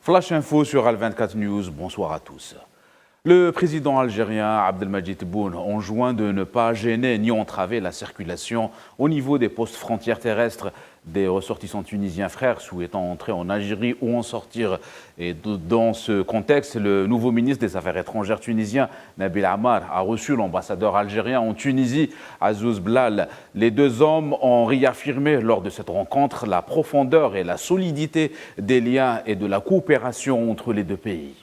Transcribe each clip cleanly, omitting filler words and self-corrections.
Flash Info sur Al24 News, bonsoir à tous. Le président algérien Abdelmadjid Tebboune enjoint de ne pas gêner ni entraver la circulation au niveau des postes frontières terrestres des ressortissants tunisiens frères souhaitant entrer en Algérie ou en sortir. Et dans ce contexte, le nouveau ministre des Affaires étrangères tunisien, Nabil Amar, a reçu l'ambassadeur algérien en Tunisie, Azouz Blal. Les deux hommes ont réaffirmé lors de cette rencontre la profondeur et la solidité des liens et de la coopération entre les deux pays.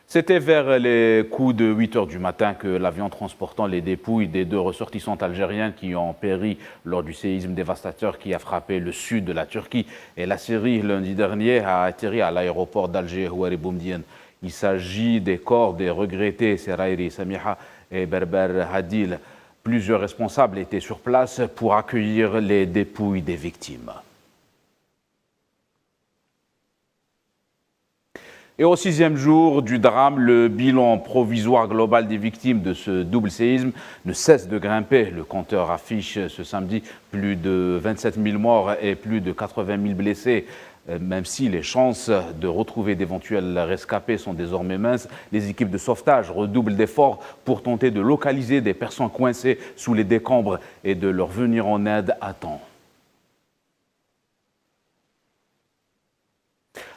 C'était vers les coups de 8 heures du matin que l'avion transportant les dépouilles des deux ressortissantes algériennes qui ont péri lors du séisme dévastateur qui a frappé le sud de la Turquie et la Syrie lundi dernier a atterri à l'aéroport d'Alger Houari Boumediene. Il s'agit des corps des regrettés Serairi Samiha et Berber Hadil. Plusieurs responsables étaient sur place pour accueillir les dépouilles des victimes. Et au 6e jour du drame, le bilan provisoire global des victimes de ce double séisme ne cesse de grimper. Le compteur affiche ce samedi plus de 27 000 morts et plus de 80 000 blessés. Même si les chances de retrouver d'éventuels rescapés sont désormais minces, les équipes de sauvetage redoublent d'efforts pour tenter de localiser des personnes coincées sous les décombres et de leur venir en aide à temps.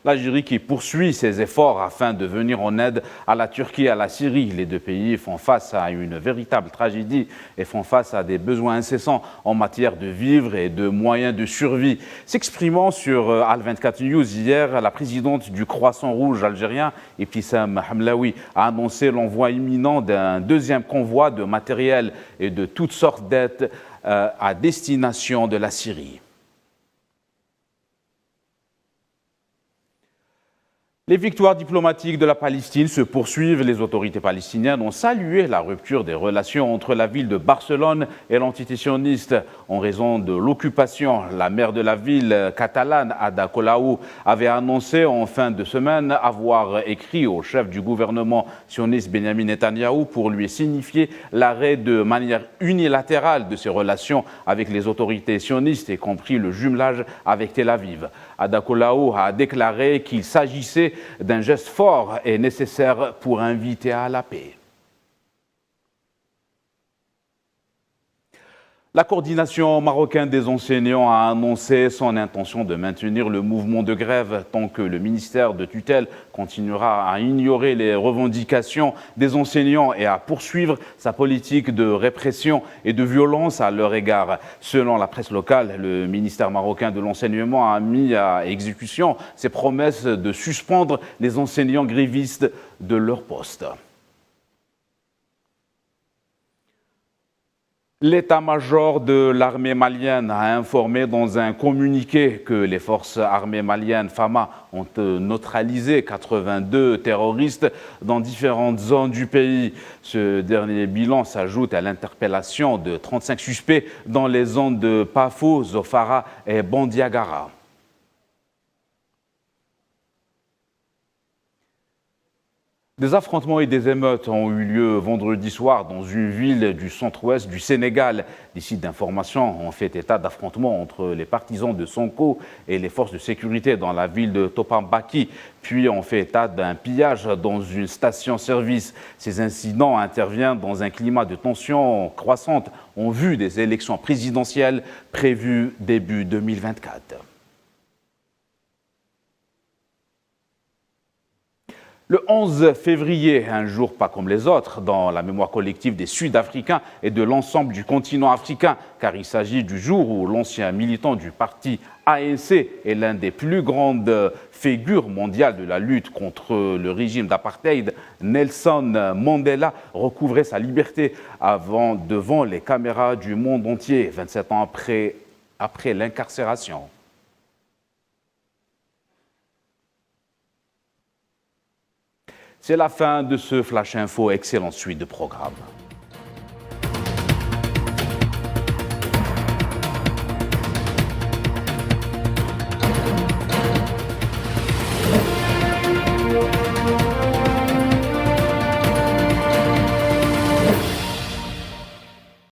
L'Algérie qui poursuit ses efforts afin de venir en aide à la Turquie et à la Syrie. Les deux pays font face à une véritable tragédie et font face à des besoins incessants en matière de vivres et de moyens de survie. S'exprimant sur Al24 News hier, la présidente du Croissant Rouge algérien, Ibtissam Hamlaoui, a annoncé l'envoi imminent d'un deuxième convoi de matériel et de toutes sortes d'aides à destination de la Syrie. Les victoires diplomatiques de la Palestine se poursuivent. Les autorités palestiniennes ont salué la rupture des relations entre la ville de Barcelone et l'entité sioniste en raison de l'occupation. La maire de la ville catalane, Ada Colau, avait annoncé en fin de semaine avoir écrit au chef du gouvernement sioniste Benjamin Netanyahou pour lui signifier l'arrêt de manière unilatérale de ses relations avec les autorités sionistes, y compris le jumelage avec Tel Aviv. Ada Colau a déclaré qu'il s'agissait d'un geste fort et nécessaire pour inviter à la paix. La coordination marocaine des enseignants a annoncé son intention de maintenir le mouvement de grève tant que le ministère de tutelle continuera à ignorer les revendications des enseignants et à poursuivre sa politique de répression et de violence à leur égard. Selon la presse locale, le ministère marocain de l'enseignement a mis à exécution ses promesses de suspendre les enseignants grévistes de leur poste. L'état-major de l'armée malienne a informé dans un communiqué que les forces armées maliennes FAMA ont neutralisé 82 terroristes dans différentes zones du pays. Ce dernier bilan s'ajoute à l'interpellation de 35 suspects dans les zones de Pafo, Zofara et Bandiagara. Des affrontements et des émeutes ont eu lieu vendredi soir dans une ville du centre-ouest du Sénégal. Des sites d'information ont fait état d'affrontements entre les partisans de Sonko et les forces de sécurité dans la ville de Topambaki, puis ont fait état d'un pillage dans une station-service. Ces incidents interviennent dans un climat de tension croissante en vue des élections présidentielles prévues début 2024. Le 11 février, un jour pas comme les autres, dans la mémoire collective des Sud-Africains et de l'ensemble du continent africain, car il s'agit du jour où l'ancien militant du parti ANC est l'un des plus grandes figures mondiales de la lutte contre le régime d'apartheid, Nelson Mandela, recouvrait sa liberté devant les caméras du monde entier, 27 ans après l'incarcération. C'est la fin de ce Flash Info. Excellente suite de programme.